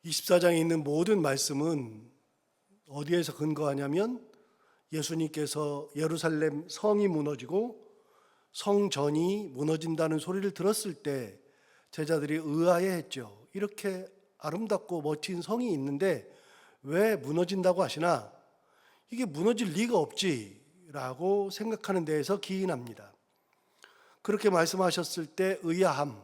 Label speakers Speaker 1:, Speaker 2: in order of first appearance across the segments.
Speaker 1: 24장에 있는 모든 말씀은 어디에서 근거하냐면 예수님께서 예루살렘 성이 무너지고 성전이 무너진다는 소리를 들었을 때 제자들이 의아해했죠. 이렇게 아름답고 멋진 성이 있는데 왜 무너진다고 하시나? 이게 무너질 리가 없지라고 생각하는 데에서 기인합니다. 그렇게 말씀하셨을 때 의아함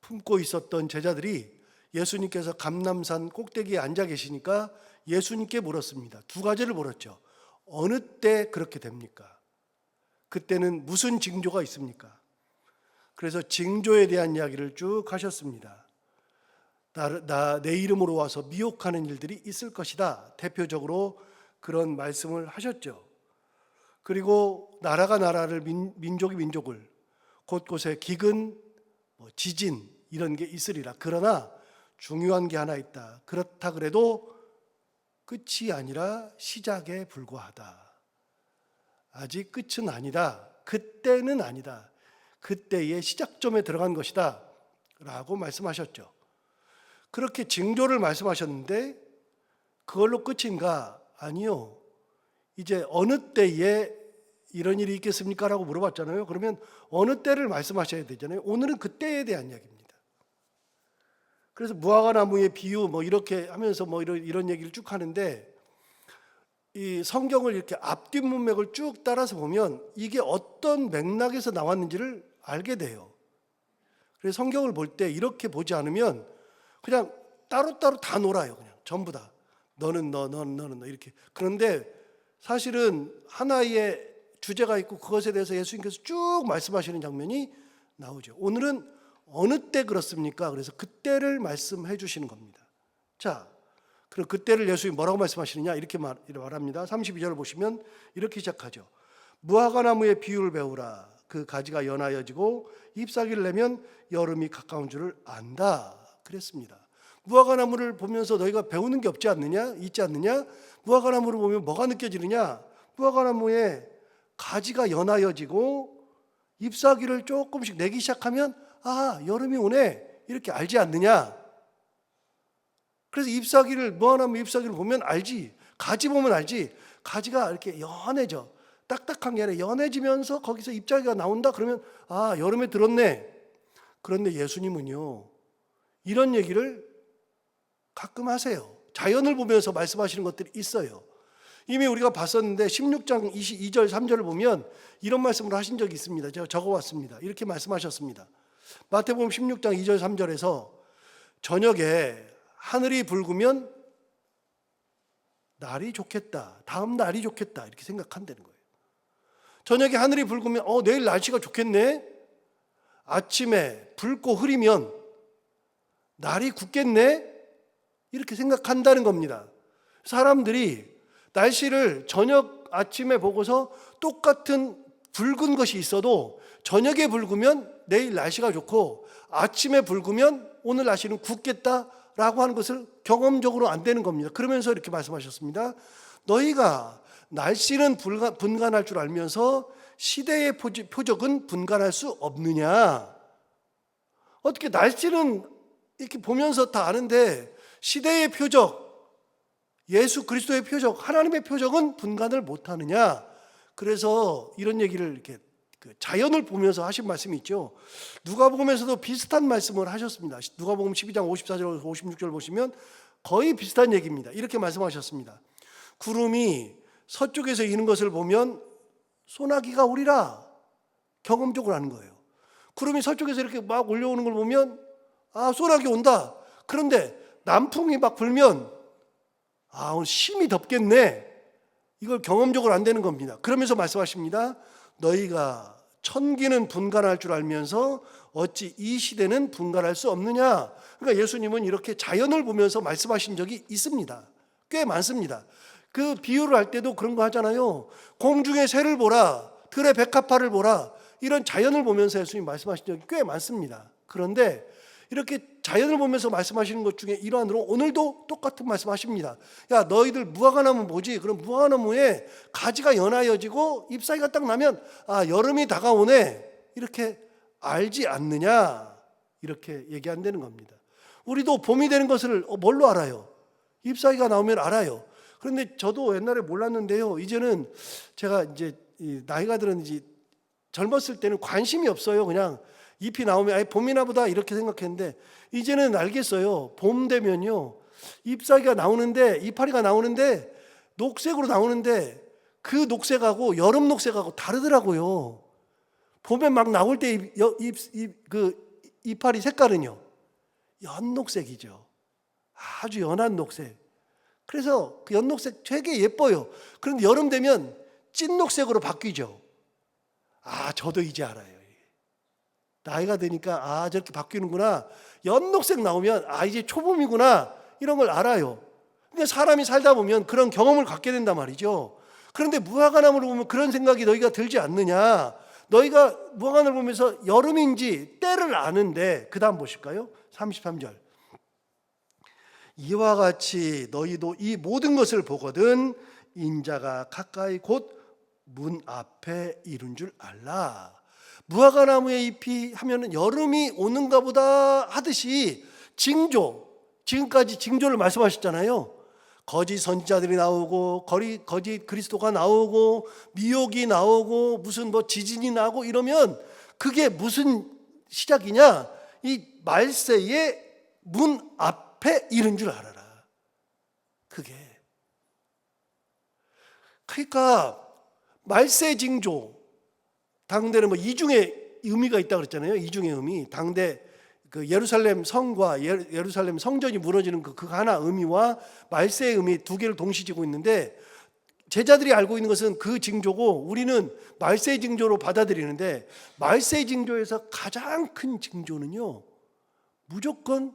Speaker 1: 품고 있었던 제자들이 예수님께서 감람산 꼭대기에 앉아 계시니까 예수님께 물었습니다. 두 가지를 물었죠. 어느 때 그렇게 됩니까? 그때는 무슨 징조가 있습니까? 그래서 징조에 대한 이야기를 쭉 하셨습니다. 내 이름으로 와서 미혹하는 일들이 있을 것이다. 대표적으로 그런 말씀을 하셨죠. 그리고 나라가 나라를, 민족이 민족을, 곳곳에 기근, 지진 이런 게 있으리라. 그러나 중요한 게 하나 있다. 그렇다 그래도 끝이 아니라 시작에 불과하다. 아직 끝은 아니다. 그때는 아니다. 그때의 시작점에 들어간 것이다 라고 말씀하셨죠. 그렇게 징조를 말씀하셨는데 그걸로 끝인가? 아니요. 이제 어느 때에 이런 일이 있겠습니까? 라고 물어봤잖아요. 그러면 어느 때를 말씀하셔야 되잖아요. 오늘은 그때에 대한 이야기입니다. 그래서 무화과나무의 비유 이렇게 하면서 이런 얘기를 쭉 하는데 이 성경을 이렇게 앞뒤 문맥을 쭉 따라서 보면 이게 어떤 맥락에서 나왔는지를 알게 돼요. 그래서 성경을 볼 때 이렇게 보지 않으면 그냥 따로따로 다 놀아요. 그냥 전부 다. 너는 너는 이렇게. 그런데 사실은 하나의 주제가 있고 그것에 대해서 예수님께서 쭉 말씀하시는 장면이 나오죠. 오늘은 어느 때 그렇습니까? 그래서 그때를 말씀해 주시는 겁니다. 자, 그럼 그때를 예수님이 뭐라고 말씀하시느냐? 이렇게 말합니다. 32절을 보시면 이렇게 시작하죠. 무화과나무의 비유를 배우라. 그 가지가 연하여지고 잎사귀를 내면 여름이 가까운 줄을 안다. 그랬습니다. 무화과나무를 보면서 너희가 배우는 게 없지 않느냐? 있지 않느냐? 무화과나무를 보면 뭐가 느껴지느냐? 무화과나무에 가지가 연하여지고 잎사귀를 조금씩 내기 시작하면 아, 여름이 오네. 이렇게 알지 않느냐? 그래서 무화과나무 잎사귀를 보면 알지. 가지 보면 알지. 가지가 이렇게 연해져. 딱딱한 게 아니라 연해지면서 거기서 잎사귀가 나온다. 그러면 아, 여름에 들었네. 그런데 예수님은요, 이런 얘기를 가끔 하세요. 자연을 보면서 말씀하시는 것들이 있어요. 이미 우리가 봤었는데 16장 22절 3절을 보면 이런 말씀을 하신 적이 있습니다. 제가 적어왔습니다. 이렇게 말씀하셨습니다. 마태복음 16장 2절 3절에서 저녁에 하늘이 붉으면 날이 좋겠다. 다음 날이 좋겠다. 이렇게 생각한다는 거예요. 저녁에 하늘이 붉으면 내일 날씨가 좋겠네. 아침에 붉고 흐리면 날이 굳겠네. 이렇게 생각한다는 겁니다. 사람들이 날씨를 저녁 아침에 보고서 똑같은 붉은 것이 있어도 저녁에 붉으면 내일 날씨가 좋고 아침에 붉으면 오늘 날씨는 굳겠다라고 하는 것을 경험적으로 안 되는 겁니다. 그러면서 이렇게 말씀하셨습니다. 너희가 날씨는 분간할 줄 알면서 시대의 표적은 분간할 수 없느냐? 어떻게 날씨는 이렇게 보면서 다 아는데 시대의 표적, 예수 그리스도의 표적, 하나님의 표적은 분간을 못하느냐? 그래서 이런 얘기를 이렇게 자연을 보면서 하신 말씀이 있죠. 누가복음에서도 비슷한 말씀을 하셨습니다. 누가복음 12장 54절 56절 보시면 거의 비슷한 얘기입니다. 이렇게 말씀하셨습니다. 구름이 서쪽에서 이는 것을 보면 소나기가 오리라. 경험적으로 하는 거예요. 구름이 서쪽에서 이렇게 막 올려오는 걸 보면 아, 소나기 온다. 그런데 남풍이 막 불면 아, 오늘 심히 덥겠네. 이걸 경험적으로 안 되는 겁니다. 그러면서 말씀하십니다. 너희가 천기는 분간할 줄 알면서 어찌 이 시대는 분간할 수 없느냐. 그러니까 예수님은 이렇게 자연을 보면서 말씀하신 적이 있습니다. 꽤 많습니다. 그 비유를 할 때도 그런 거 하잖아요. 공중의 새를 보라, 들의 백합화를 보라. 이런 자연을 보면서 예수님 말씀하신 적이 꽤 많습니다. 그런데 이렇게 자연을 보면서 말씀하시는 것 중에 일환으로 오늘도 똑같은 말씀하십니다. 야, 너희들 무화과나무 보지? 그럼 무화과나무에 가지가 연하여지고 잎사귀가 딱 나면 아, 여름이 다가오네. 이렇게 알지 않느냐? 이렇게 얘기한다는 겁니다. 우리도 봄이 되는 것을 뭘로 알아요? 잎사귀가 나오면 알아요. 그런데 저도 옛날에 몰랐는데요. 이제는 제가 이제 나이가 들었는지 젊었을 때는 관심이 없어요. 그냥 잎이 나오면 아예 봄이나 보다 이렇게 생각했는데 이제는 알겠어요. 봄 되면요. 잎사귀가 나오는데 이파리가 나오는데 녹색으로 나오는데 그 녹색하고 여름 녹색하고 다르더라고요. 봄에 막 나올 때 그 이파리 색깔은요. 연녹색이죠. 아주 연한 녹색. 그래서 그 연녹색 되게 예뻐요. 그런데 여름 되면 찐녹색으로 바뀌죠. 저도 이제 알아요. 나이가 드니까 저렇게 바뀌는구나. 연녹색 나오면 이제 초봄이구나. 이런 걸 알아요. 근데 사람이 살다 보면 그런 경험을 갖게 된단 말이죠. 그런데 무화과나무를 보면 그런 생각이 너희가 들지 않느냐. 너희가 무화과나무를 보면서 여름인지 때를 아는데 그 다음 보실까요? 33절. 이와 같이 너희도 이 모든 것을 보거든 인자가 가까이 곧 문 앞에 이른 줄 알라. 무화과 나무의 잎이 하면은 여름이 오는가 보다 하듯이 징조, 지금까지 징조를 말씀하셨잖아요. 거짓 선지자들이 나오고 거짓 그리스도가 나오고 미혹이 나오고 무슨 지진이 나고 이러면 그게 무슨 시작이냐? 이 말세의 문 앞에 이른 줄 알아라. 그러니까 말세 징조, 당대는 이중의 의미가 있다고 그랬잖아요. 이중의 의미. 당대 그 예루살렘 성과 예루살렘 성전이 무너지는 그 하나 의미와 말세의 의미 두 개를 동시 지고 있는데 제자들이 알고 있는 것은 그 징조고 우리는 말세의 징조로 받아들이는데 말세의 징조에서 가장 큰 징조는요. 무조건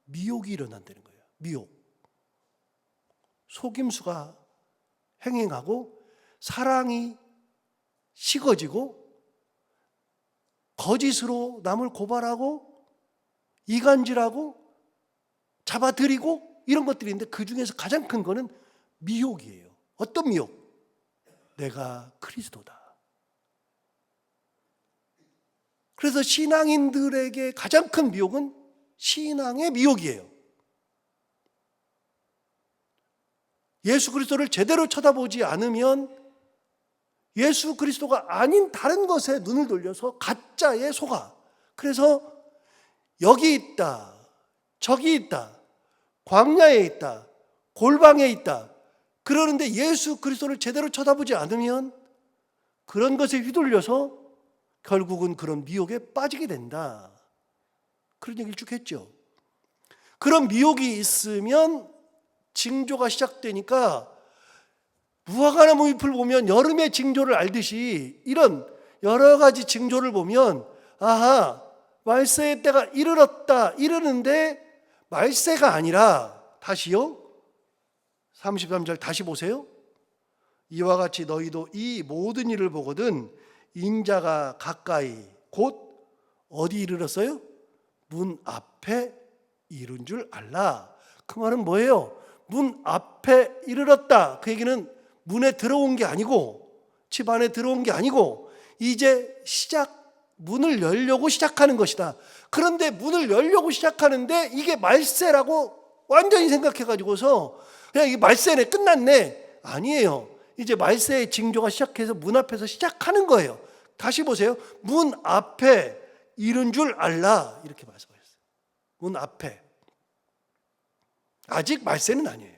Speaker 1: 미혹이 일어난다는 거예요. 미혹. 속임수가 행행하고 사랑이 식어지고 거짓으로 남을 고발하고 이간질하고 잡아들이고 이런 것들이 있는데 그 중에서 가장 큰 거는 미혹이에요. 어떤 미혹? 내가 그리스도다. 그래서 신앙인들에게 가장 큰 미혹은 신앙의 미혹이에요. 예수 그리스도를 제대로 쳐다보지 않으면 예수 그리스도가 아닌 다른 것에 눈을 돌려서 가짜에 속아. 그래서 여기 있다, 저기 있다, 광야에 있다, 골방에 있다. 그러는데 예수 그리스도를 제대로 쳐다보지 않으면 그런 것에 휘둘려서 결국은 그런 미혹에 빠지게 된다. 그런 얘기를 쭉 했죠. 그런 미혹이 있으면 징조가 시작되니까 무화과나무 잎을 보면 여름의 징조를 알듯이 이런 여러 가지 징조를 보면 말세의 때가 이르는데 말세가 아니라 다시요. 33절 다시 보세요. 이와 같이 너희도 이 모든 일을 보거든 인자가 가까이 곧 어디 이르렀어요? 문 앞에 이른 줄 알라. 그 말은 뭐예요? 문 앞에 이르렀다. 그 얘기는 문에 들어온 게 아니고 집 안에 들어온 게 아니고 이제 문을 열려고 시작하는 것이다. 그런데 문을 열려고 시작하는데 이게 말세라고 완전히 생각해가지고서 그냥 이게 말세네 끝났네. 아니에요. 이제 말세의 징조가 시작해서 문 앞에서 시작하는 거예요. 다시 보세요. 문 앞에 이른 줄 알라 이렇게 말씀하셨어요. 문 앞에. 아직 말세는 아니에요.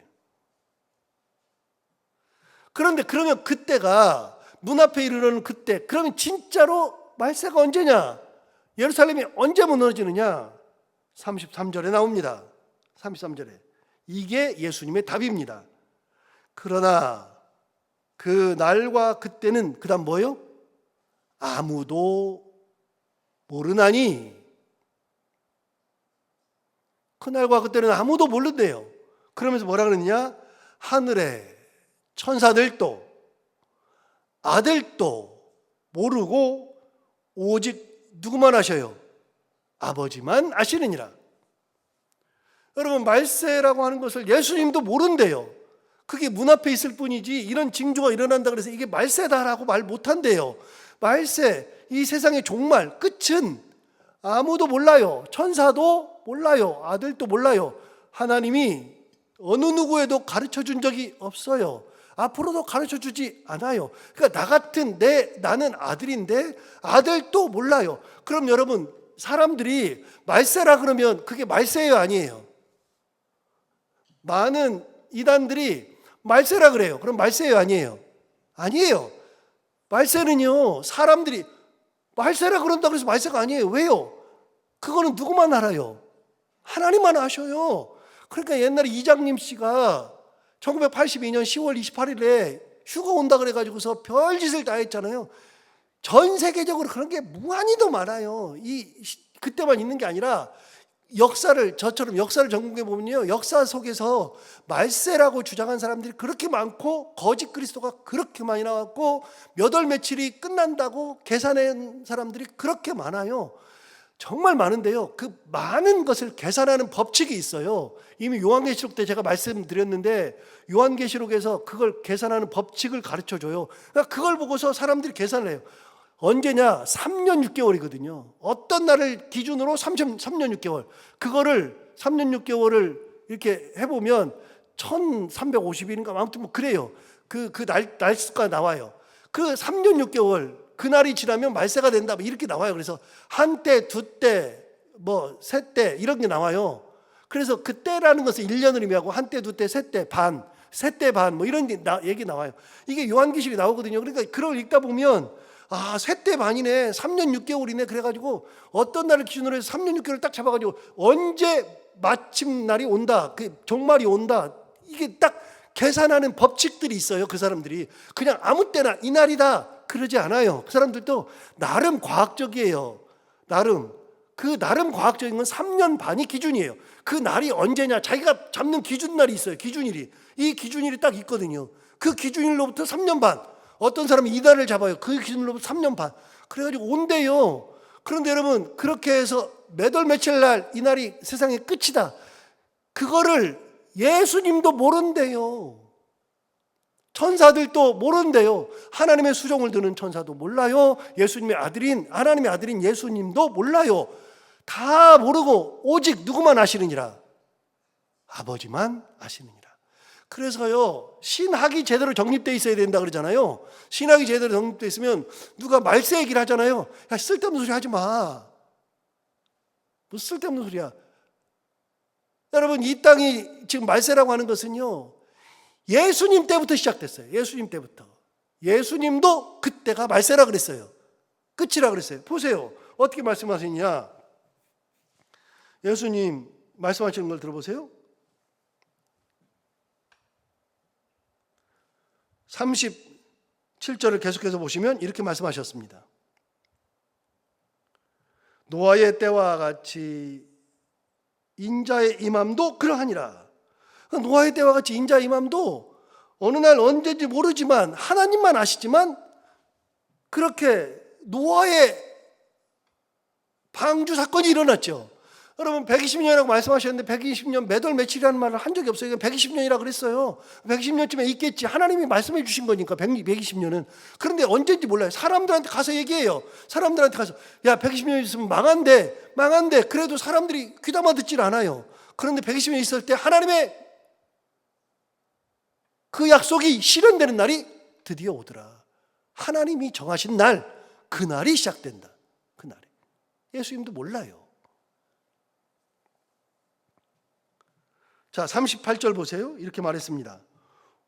Speaker 1: 그런데 그러면 그때가 문 앞에 이르는 그때 그러면 진짜로 말세가 언제냐? 예루살렘이 언제 무너지느냐? 33절에 나옵니다. 33절에. 이게 예수님의 답입니다. 그러나 그 날과 그때는 그 다음 뭐예요? 아무도 모르나니. 그날과 그때는 아무도 모른대요. 그러면서 뭐라 그러느냐? 하늘에 천사들도 아들도 모르고 오직 누구만 아셔요? 아버지만 아시느니라. 여러분 말세라고 하는 것을 예수님도 모른대요. 그게 문 앞에 있을 뿐이지 이런 징조가 일어난다 그래서 이게 말세다라고 말 못한대요. 말세, 이 세상의 종말, 끝은 아무도 몰라요. 천사도 몰라요. 아들도 몰라요. 하나님이 어느 누구에도 가르쳐 준 적이 없어요. 앞으로도 가르쳐 주지 않아요. 그러니까 나 같은 나는 아들인데 아들도 몰라요. 그럼 여러분, 사람들이 말세라 그러면 그게 말세예요, 아니에요? 많은 이단들이 말세라 그래요. 그럼 말세예요, 아니에요? 아니에요. 말세는요, 사람들이 말세라 그런다고 해서 말세가 아니에요. 왜요? 그거는 누구만 알아요? 하나님만 아셔요. 그러니까 옛날에 이장님 씨가 1982년 10월 28일에 휴가 온다 그래가지고서 별짓을 다 했잖아요. 전 세계적으로 그런 게 무한히도 많아요. 그때만 있는 게 아니라 저처럼 역사를 전공해 보면요, 역사 속에서 말세라고 주장한 사람들이 그렇게 많고 거짓 그리스도가 그렇게 많이 나왔고 몇 월 며칠이 끝난다고 계산한 사람들이 그렇게 많아요. 정말 많은데요, 그 많은 것을 계산하는 법칙이 있어요. 이미 요한계시록 때 제가 말씀드렸는데 요한계시록에서 그걸 계산하는 법칙을 가르쳐줘요. 그러니까 그걸 보고서 사람들이 계산을 해요. 언제냐? 3년 6개월이거든요. 어떤 날을 기준으로 3년 6개월. 그거를 3년 6개월을 이렇게 해보면 1350일인가 아무튼 뭐 그래요. 그 날수가 나와요. 그 3년 6개월 그날이 지나면 말세가 된다 이렇게 나와요. 그래서 한때, 두때, 뭐 세때 이런 게 나와요. 그래서 그때라는 것은 1년을 의미하고 한때, 두때, 세때, 반, 세때 반 뭐 이런 얘기 나와요. 이게 요한계시록이 나오거든요. 그러니까 그걸 읽다 보면 세때 반이네, 3년 6개월이네. 그래가지고 어떤 날을 기준으로 해서 3년 6개월을 딱 잡아가지고 언제 마침날이 온다, 그 종말이 온다, 이게 딱 계산하는 법칙들이 있어요. 그 사람들이 그냥 아무 때나 이날이다 그러지 않아요. 그 사람들도 나름 과학적이에요. 나름 과학적인 건 3년 반이 기준이에요. 그 날이 언제냐, 자기가 잡는 기준날이 있어요. 기준일이, 이 기준일이 딱 있거든요. 그 기준일로부터 3년 반. 어떤 사람은 이달을 잡아요. 그 기준으로부터 3년 반. 그래가지고 온대요. 그런데 여러분, 그렇게 해서 몇 월 며칠 날 이날이 세상의 끝이다, 그거를 예수님도 모른대요. 천사들도 모른대요. 하나님의 수종을 드는 천사도 몰라요. 하나님의 아들인 예수님도 몰라요. 다 모르고 오직 누구만 아시느니라? 아버지만 아시느니라. 그래서요, 신학이 제대로 정립되어 있어야 된다 그러잖아요. 신학이 제대로 정립되어 있으면 누가 말세 얘기를 하잖아요. 야, 쓸데없는 소리 하지 마. 뭐 쓸데없는 소리야. 여러분, 이 땅이 지금 말세라고 하는 것은요, 예수님 때부터 시작됐어요. 예수님 때부터. 예수님도 그때가 말세라 그랬어요. 끝이라 그랬어요. 보세요. 어떻게 말씀하시냐. 예수님 말씀하시는 걸 들어보세요. 37절을 계속해서 보시면 이렇게 말씀하셨습니다. 노아의 때와 같이 인자의 임함도 그러하니라. 노아의 때와 같이 인자의 임함도 어느 날 언제인지 모르지만 하나님만 아시지만 그렇게 노아의 방주 사건이 일어났죠. 여러분, 120년이라고 말씀하셨는데 120년 몇 월 며칠이라는 말을 한 적이 없어요. 120년이라고 그랬어요. 120년쯤에 있겠지. 하나님이 말씀해 주신 거니까 120년은. 그런데 언제인지 몰라요. 사람들한테 가서 얘기해요. 사람들한테 가서 야, 120년 있으면 망한대. 그래도 사람들이 귀담아 듣질 않아요. 그런데 120년 있을 때 하나님의 그 약속이 실현되는 날이 드디어 오더라. 하나님이 정하신 날, 그날이 시작된다. 그날이. 예수님도 몰라요. 자, 38절 보세요. 이렇게 말했습니다.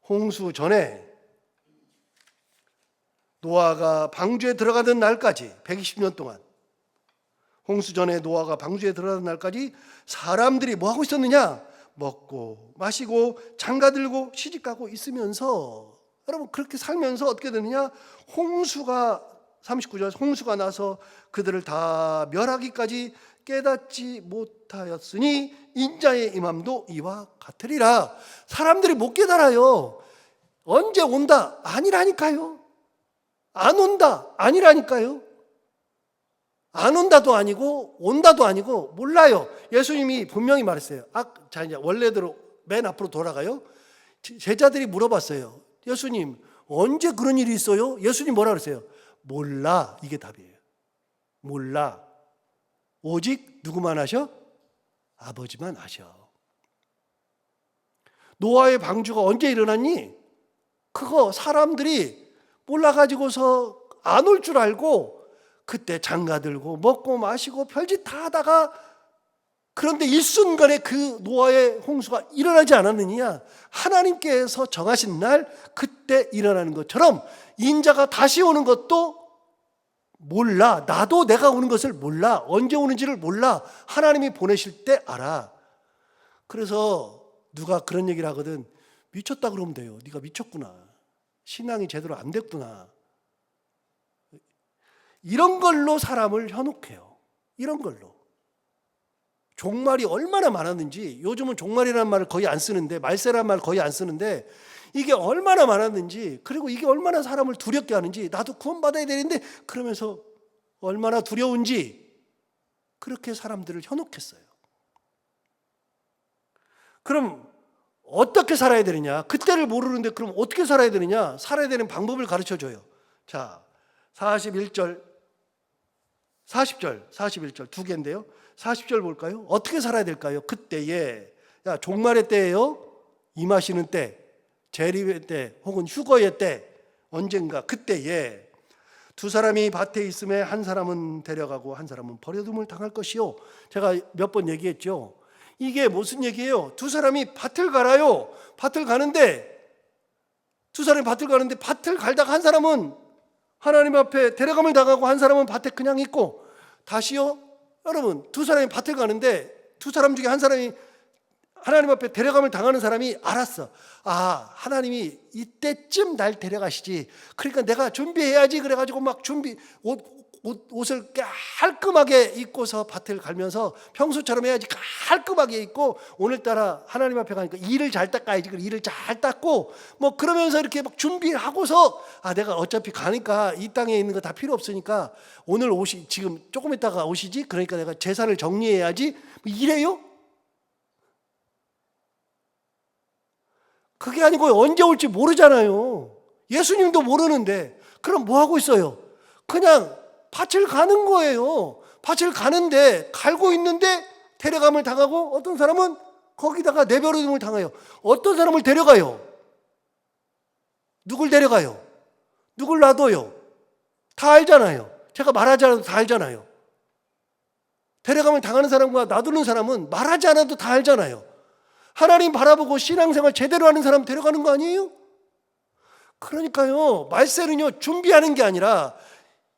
Speaker 1: 홍수 전에 노아가 방주에 들어가던 날까지 120년 동안, 홍수 전에 노아가 방주에 들어가던 날까지 사람들이 뭐 하고 있었느냐? 먹고 마시고 장가들고 시집가고 있으면서, 여러분, 그렇게 살면서 어떻게 되느냐? 39절, 홍수가 나서 그들을 다 멸하기까지 깨닫지 못하였으니 인자의 임함도 이와 같으리라. 사람들이 못 깨달아요. 언제 온다? 아니라니까요. 안 온다? 아니라니까요. 안 온다도 아니고 온다도 아니고 몰라요. 예수님이 분명히 말했어요. 자, 이제 원래대로 맨 앞으로 돌아가요. 제자들이 물어봤어요. 예수님, 언제 그런 일이 있어요? 예수님 뭐라 그랬어요? 몰라. 이게 답이에요. 몰라. 오직 누구만 하셔? 아버지만 하셔. 노아의 방주가 언제 일어났니? 그거 사람들이 몰라가지고서 안 올 줄 알고 그때 장가 들고 먹고 마시고 별짓 다 하다가, 그런데 일순간에 그 노아의 홍수가 일어나지 않았느냐? 하나님께서 정하신 날 그때 일어나는 것처럼 인자가 다시 오는 것도 몰라. 나도 내가 오는 것을 몰라. 언제 오는지를 몰라. 하나님이 보내실 때 알아. 그래서 누가 그런 얘기를 하거든. 미쳤다 그러면 돼요. 네가 미쳤구나. 신앙이 제대로 안 됐구나. 이런 걸로 사람을 현혹해요. 이런 걸로. 종말이 얼마나 많았는지, 요즘은 종말이라는 말을 거의 안 쓰는데, 말세라는 말 거의 안 쓰는데, 이게 얼마나 많았는지, 그리고 이게 얼마나 사람을 두렵게 하는지, 나도 구원받아야 되는데 그러면서 얼마나 두려운지, 그렇게 사람들을 현혹했어요. 그럼 어떻게 살아야 되느냐? 그때를 모르는데 그럼 어떻게 살아야 되느냐? 살아야 되는 방법을 가르쳐줘요. 자, 41절, 40절, 41절 두 개인데요. 40절 볼까요? 어떻게 살아야 될까요? 그때에, 야, 종말의 때예요. 임하시는 때, 재림의 때, 혹은 휴거의 때, 언젠가 그때에 두 사람이 밭에 있음에 한 사람은 데려가고 한 사람은 버려둠을 당할 것이요. 제가 몇 번 얘기했죠. 이게 무슨 얘기예요? 두 사람이 밭을 갈아요. 밭을 가는데, 두 사람이 밭을 가는데 밭을 갈다가 한 사람은 하나님 앞에 데려감을 당하고 한 사람은 밭에 그냥 있고, 다시요. 여러분, 두 사람이 밭을 가는데 두 사람 중에 한 사람이 하나님 앞에 데려감을 당하는 사람이 알았어. 아, 하나님이 이때쯤 날 데려가시지. 그러니까 내가 준비해야지. 그래가지고 막 옷을 깔끔하게 입고서 밭을 갈면서 평소처럼 해야지 깔끔하게 입고, 오늘따라 하나님 앞에 가니까 이를 잘 닦아야지. 이를 잘 닦고 뭐 그러면서 이렇게 막 준비하고서, 아, 내가 어차피 가니까 이 땅에 있는 거 다 필요 없으니까 오늘 옷이 지금 조금 있다가 오시지. 그러니까 내가 재산을 정리해야지. 뭐 이래요? 그게 아니고 언제 올지 모르잖아요. 예수님도 모르는데 그럼 뭐 하고 있어요? 그냥 밭을 가는 거예요. 밭을 가는데, 갈고 있는데 데려감을 당하고, 어떤 사람은 거기다가 내버려둠을 당해요. 어떤 사람을 데려가요? 누굴 데려가요? 누굴 놔둬요? 다 알잖아요. 제가 말하지 않아도 다 알잖아요. 데려감을 당하는 사람과 놔두는 사람은 말하지 않아도 다 알잖아요. 하나님 바라보고 신앙생활 제대로 하는 사람 데려가는 거 아니에요? 그러니까요, 말세는요, 준비하는 게 아니라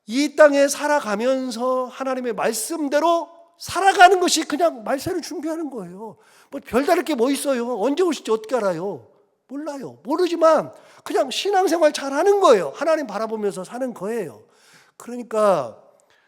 Speaker 1: 이 땅에 살아가면서 하나님의 말씀대로 살아가는 것이 그냥 말세를 준비하는 거예요. 뭐 별다를 게 뭐 있어요? 언제 오실지 어떻게 알아요? 몰라요. 모르지만 그냥 신앙생활 잘 하는 거예요. 하나님 바라보면서 사는 거예요. 그러니까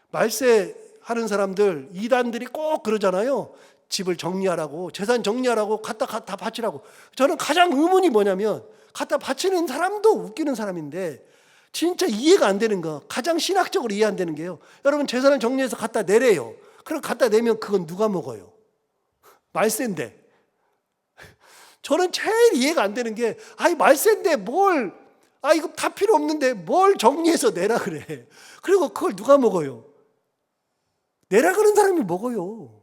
Speaker 1: 말세 하는 사람들, 이단들이 꼭 그러잖아요. 집을 정리하라고, 재산 정리하라고, 갖다 바치라고. 저는 가장 의문이 뭐냐면, 갖다 바치는 사람도 웃기는 사람인데 진짜 이해가 안 되는 거, 가장 신학적으로 이해 안 되는 게요. 여러분, 재산을 정리해서 갖다 내래요. 그럼 갖다 내면 그건 누가 먹어요? 말세인데. 저는 제일 이해가 안 되는 게, 아이, 말세인데 뭘, 아, 이거 다 필요 없는데 뭘 정리해서 내라 그래. 그리고 그걸 누가 먹어요? 내라 그런 사람이 먹어요.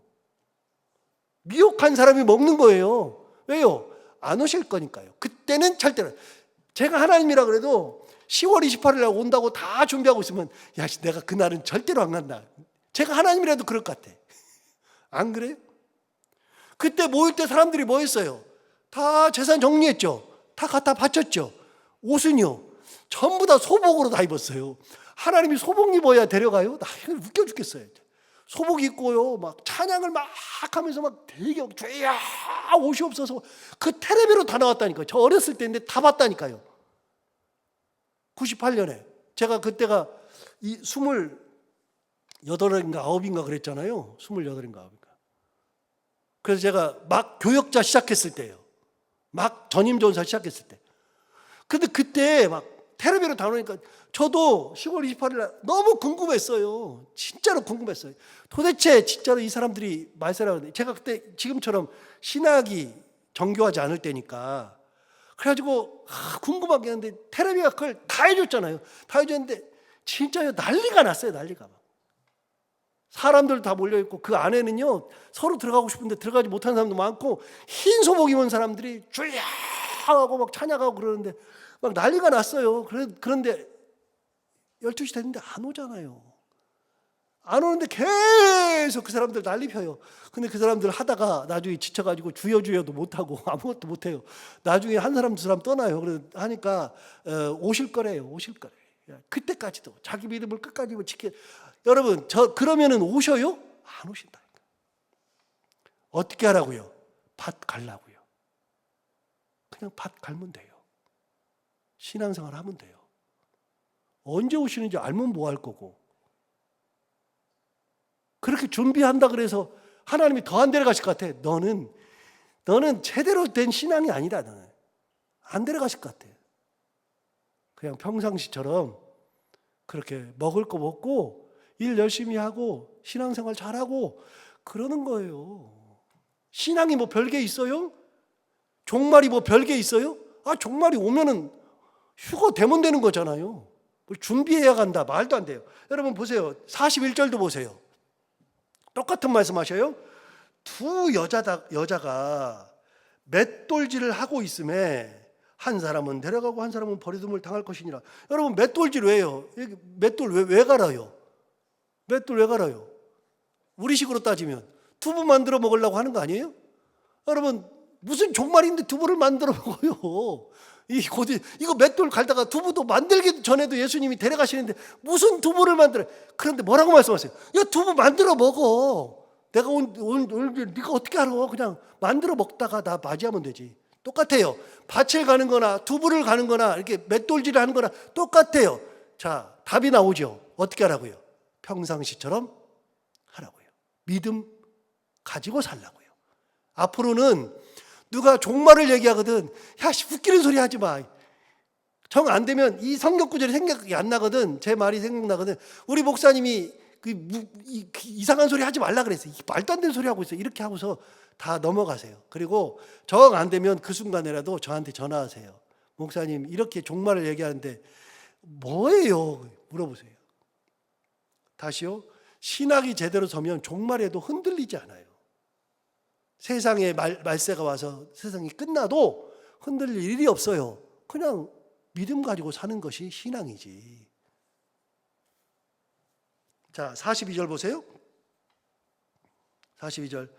Speaker 1: 미혹한 사람이 먹는 거예요. 왜요? 안 오실 거니까요. 그때는 절대로. 제가 하나님이라 그래도 10월 28일 날 온다고 다 준비하고 있으면, 야, 내가 그날은 절대로 안 간다. 제가 하나님이라도 그럴 것 같아. 안 그래요? 그때 모일 때 사람들이 뭐 했어요? 다 재산 정리했죠. 다 갖다 바쳤죠. 옷은요, 전부 다 소복으로 다 입었어요. 하나님이 소복 입어야 데려가요? 나 이거 웃겨 죽겠어요. 소복 입고요, 막 찬양을 막 하면서 막 되게 죄야 옷이 없어서 그 텔레비로 다 나왔다니까요. 저 어렸을 때인데 다 봤다니까요. 98년에 제가 그때가 28인가 9인가 그랬잖아요. 28인가 9인가. 그래서 제가 막 교역자 시작했을 때예요. 막 전임전사 시작했을 때. 근데 그때 막 텔레비로 다 나오니까 저도 10월 28일 날 너무 궁금했어요. 진짜로 궁금했어요. 도대체 진짜로 이 사람들이 말세라고 하는데, 제가 그때 지금처럼 신학이 정교하지 않을 때니까 그래가지고 궁금하게 했는데 텔레비가 그걸 다 해줬잖아요. 다 해줬는데 진짜요, 난리가 났어요. 난리가 막. 사람들 다 몰려있고 그 안에는요 서로 들어가고 싶은데 들어가지 못하는 사람도 많고 흰 소복 입은 사람들이 주야 하고 막 찬양하고 그러는데 막 난리가 났어요. 그런데 12시 됐는데 안 오잖아요. 안 오는데 계속 그 사람들 난리 펴요. 근데 그 사람들 하다가 나중에 지쳐가지고 주여주여도 못하고 아무것도 못해요. 나중에 한 사람 두 사람 떠나요. 그래서 하니까 오실 거래요. 오실 거래요. 그때까지도 자기 믿음을 끝까지 지켜. 여러분 그러면은 오셔요? 안 오신다니까. 어떻게 하라고요? 밭 갈라고요. 그냥 밭 갈면 돼요. 신앙생활 하면 돼요. 언제 오시는지 알면 뭐 할 거고. 그렇게 준비한다 그래서 하나님이 더 안 데려가실 것 같아. 너는 제대로 된 신앙이 아니다. 너는 안 데려가실 것 같아. 그냥 평상시처럼 그렇게 먹을 거 먹고 일 열심히 하고 신앙생활 잘하고 그러는 거예요. 신앙이 뭐 별게 있어요? 종말이 뭐 별게 있어요? 종말이 오면은 휴가 되면 되는 거잖아요. 준비해야 간다. 말도 안 돼요. 여러분 보세요. 41절도 보세요. 똑같은 말씀하셔요. 두 여자가 맷돌질을 하고 있음에 한 사람은 데려가고 한 사람은 버리둠을 당할 것이니라. 여러분 맷돌질 왜요? 맷돌 왜 갈아요? 맷돌 왜 갈아요? 우리식으로 따지면 두부 만들어 먹으려고 하는 거 아니에요? 여러분 무슨 종말인데 두부를 만들어 먹어요? 이거 맷돌 갈다가 두부도 만들기 전에도 예수님이 데려가시는데 무슨 두부를 만들어? 그런데 뭐라고 말씀하세요? 야 두부 만들어 먹어. 내가 오늘 네가 어떻게 알아? 그냥 만들어 먹다가 나 맞이하면 되지. 똑같아요. 밭을 가는 거나 두부를 가는 거나 이렇게 맷돌질을 하는 거나 똑같아요. 자, 답이 나오죠. 어떻게 하라고요? 평상시처럼 하라고요. 믿음 가지고 살라고요. 앞으로는 누가 종말을 얘기하거든. 야, 웃기는 소리 하지 마. 정 안 되면 이 성경 구절이 생각이 안 나거든. 제 말이 생각나거든. 우리 목사님이 이상한 소리 하지 말라 그랬어요. 말도 안 되는 소리 하고 있어요. 이렇게 하고서 다 넘어가세요. 그리고 정 안 되면 그 순간에라도 저한테 전화하세요. 목사님 이렇게 종말을 얘기하는데 뭐예요? 물어보세요. 다시요. 신학이 제대로 서면 종말에도 흔들리지 않아요. 세상에 말세가 와서 세상이 끝나도 흔들릴 일이 없어요. 그냥 믿음 가지고 사는 것이 신앙이지. 자, 42절 보세요. 42절.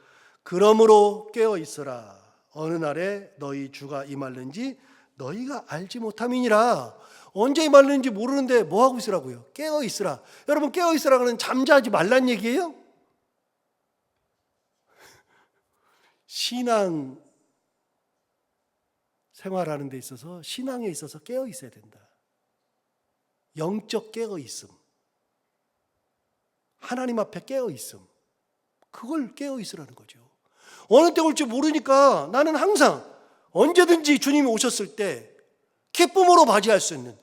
Speaker 1: 그러므로 깨어 있으라. 어느 날에 너희 주가 임할는지 너희가 알지 못함이니라. 언제 임할는지 모르는데 뭐 하고 있으라고요? 깨어 있으라. 여러분 깨어 있으라는 잠자지 말란 얘기예요? 신앙 생활하는 데 있어서 신앙에 있어서 깨어 있어야 된다. 영적 깨어 있음. 하나님 앞에 깨어 있음. 그걸 깨어 있으라는 거죠. 어느 때 올지 모르니까 나는 항상 언제든지 주님이 오셨을 때 기쁨으로 맞이할 수 있는,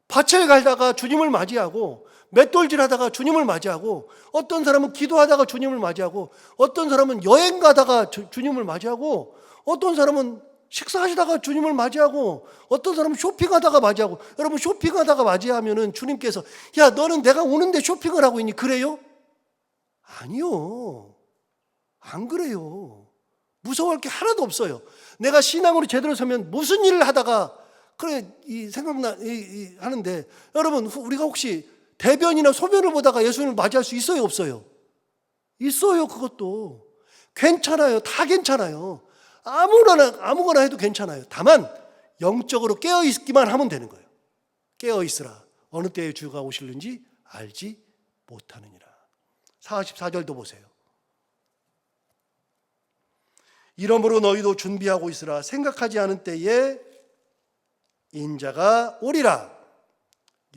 Speaker 1: 밭을 갈다가 주님을 맞이하고 맷돌질 하다가 주님을 맞이하고, 어떤 사람은 기도하다가 주님을 맞이하고, 어떤 사람은 여행 가다가 주님을 맞이하고, 어떤 사람은 식사하시다가 주님을 맞이하고, 어떤 사람은 쇼핑하다가 맞이하고. 여러분 쇼핑하다가 맞이하면은 주님께서 야 너는 내가 오는데 쇼핑을 하고 있니? 그래요? 아니요. 안 그래요. 무서워할 게 하나도 없어요. 내가 신앙으로 제대로 서면 무슨 일을 하다가 그래 하는데, 여러분 우리가 혹시 대변이나 소변을 보다가 예수님을 맞이할 수 있어요, 없어요? 있어요. 그것도 괜찮아요. 다 괜찮아요. 아무거나 해도 괜찮아요. 다만 영적으로 깨어 있기만 하면 되는 거예요. 깨어 있으라. 어느 때에 주가 오실는지 알지 못하느니라. 44절도 보세요. 이러므로 너희도 준비하고 있으라. 생각하지 않은 때에 인자가 오리라.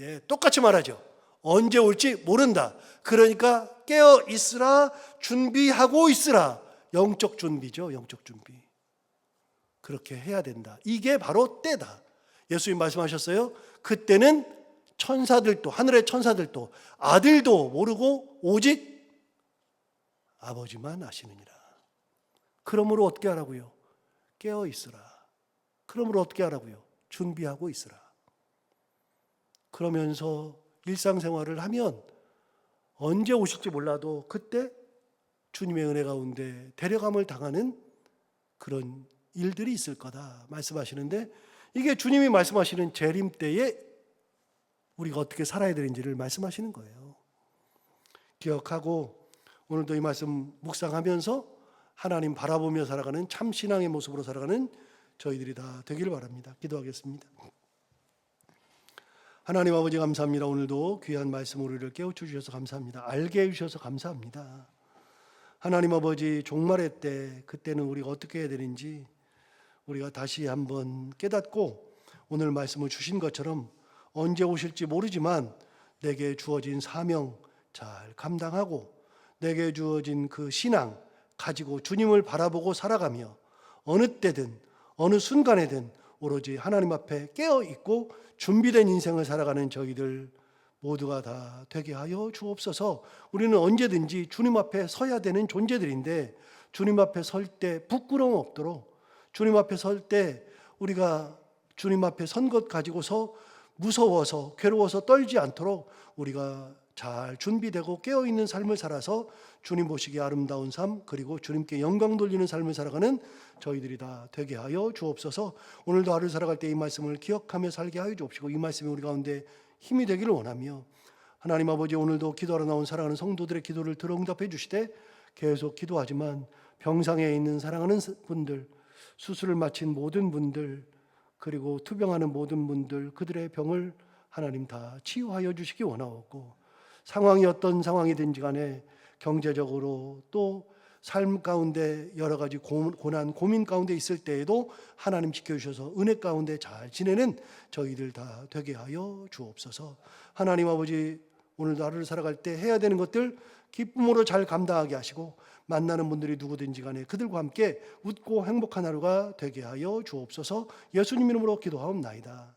Speaker 1: 예, 똑같이 말하죠. 언제 올지 모른다. 그러니까 깨어 있으라. 준비하고 있으라. 영적 준비죠. 영적 준비. 그렇게 해야 된다. 이게 바로 때다. 예수님 말씀하셨어요. 그때는 천사들도, 하늘의 천사들도 아들도 모르고 오직 아버지만 아시느니라. 그러므로 어떻게 하라고요? 깨어 있으라. 그러므로 어떻게 하라고요? 준비하고 있으라. 그러면서 일상생활을 하면 언제 오실지 몰라도 그때 주님의 은혜 가운데 데려감을 당하는 그런 일들이 있을 거다 말씀하시는데, 이게 주님이 말씀하시는 재림 때에 우리가 어떻게 살아야 되는지를 말씀하시는 거예요. 기억하고 오늘도 이 말씀 묵상하면서 하나님 바라보며 살아가는 참 신앙의 모습으로 살아가는 저희들이 다 되기를 바랍니다. 기도하겠습니다. 하나님 아버지 감사합니다. 오늘도 귀한 말씀 우리를 깨우쳐 주셔서 감사합니다. 알게 해주셔서 감사합니다. 하나님 아버지, 종말의 때 그때는 우리가 어떻게 해야 되는지 우리가 다시 한번 깨닫고 오늘 말씀을 주신 것처럼 언제 오실지 모르지만 내게 주어진 사명 잘 감당하고 내게 주어진 그 신앙 가지고 주님을 바라보고 살아가며 어느 때든 어느 순간에든 오로지 하나님 앞에 깨어있고 준비된 인생을 살아가는 저희들 모두가 다 되게 하여 주옵소서. 우리는 언제든지 주님 앞에 서야 되는 존재들인데 주님 앞에 설 때 부끄러움 없도록, 주님 앞에 설 때 우리가 주님 앞에 선 것 가지고서 무서워서 괴로워서 떨지 않도록 우리가 잘 준비되고 깨어있는 삶을 살아서 주님 보시기에 아름다운 삶, 그리고 주님께 영광 돌리는 삶을 살아가는 저희들이 다 되게 하여 주옵소서. 오늘도 하루 살아갈 때 이 말씀을 기억하며 살게 하여 주옵시고 이 말씀이 우리 가운데 힘이 되기를 원하며, 하나님 아버지, 오늘도 기도하러 나온 사랑하는 성도들의 기도를 들어 응답해 주시되 계속 기도하지만 병상에 있는 사랑하는 분들, 수술을 마친 모든 분들, 그리고 투병하는 모든 분들, 그들의 병을 하나님 다 치유하여 주시기 원하옵고, 상황이 어떤 상황이든지 간에 경제적으로 또 삶 가운데 여러 가지 고난, 고민 가운데 있을 때에도 하나님 지켜주셔서 은혜 가운데 잘 지내는 저희들 다 되게 하여 주옵소서. 하나님 아버지, 오늘도 하루를 살아갈 때 해야 되는 것들 기쁨으로 잘 감당하게 하시고 만나는 분들이 누구든지 간에 그들과 함께 웃고 행복한 하루가 되게 하여 주옵소서. 예수님 이름으로 기도하옵나이다.